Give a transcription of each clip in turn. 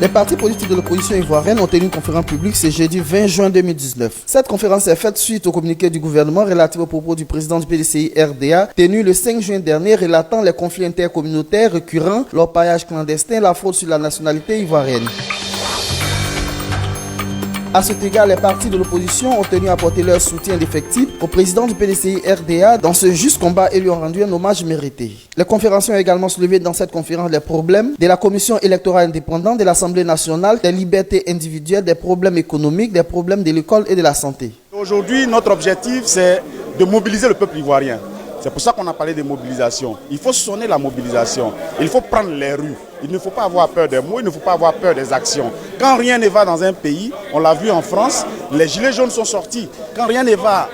Les partis politiques de l'opposition ivoirienne ont tenu une conférence publique ce jeudi 20 juin 2019. Cette conférence est faite suite au communiqué du gouvernement relatif aux propos du président du PDCI RDA tenu le 5 juin dernier relatant les conflits intercommunautaires récurrents, l'orpaillage clandestin, la fraude sur la nationalité ivoirienne. À cet égard, les partis de l'opposition ont tenu à apporter leur soutien indéfectible au président du PDCI RDA dans ce juste combat et lui ont rendu un hommage mérité. Les conférenciers ont également soulevé dans cette conférence les problèmes de la commission électorale indépendante, de l'Assemblée nationale, des libertés individuelles, des problèmes économiques, des problèmes de l'école et de la santé. Aujourd'hui, notre objectif, c'est de mobiliser le peuple ivoirien. C'est pour ça qu'on a parlé de mobilisation. Il faut sonner la mobilisation. Il faut prendre les rues. Il ne faut pas avoir peur des mots, il ne faut pas avoir peur des actions. Quand rien ne va dans un pays, on l'a vu en France, les gilets jaunes sont sortis. Quand rien ne va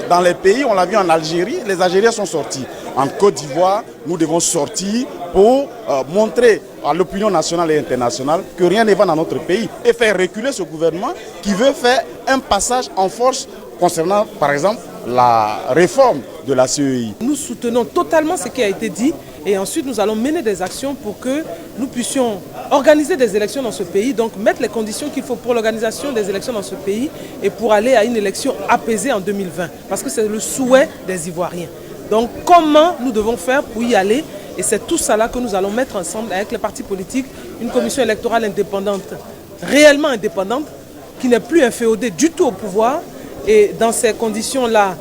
dans les pays, on l'a vu en Algérie, les Algériens sont sortis. En Côte d'Ivoire, nous devons sortir pour montrer à l'opinion nationale et internationale que rien ne va dans notre pays et faire reculer ce gouvernement qui veut faire un passage en force concernant, par exemple, la réforme de la CEI. Nous soutenons totalement ce qui a été dit et ensuite nous allons mener des actions pour que nous puissions organiser des élections dans ce pays, donc mettre les conditions qu'il faut pour l'organisation des élections dans ce pays et pour aller à une élection apaisée en 2020, parce que c'est le souhait des Ivoiriens. Donc comment nous devons faire pour y aller, et c'est tout ça là que nous allons mettre ensemble avec les partis politiques, une commission électorale indépendante, réellement indépendante, qui n'est plus inféodée du tout au pouvoir. Et dans ces conditions-là,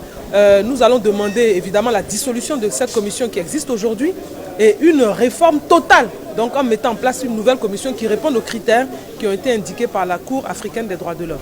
nous allons demander évidemment la dissolution de cette commission qui existe aujourd'hui et une réforme totale, donc en mettant en place une nouvelle commission qui répond aux critères qui ont été indiqués par la Cour africaine des droits de l'homme.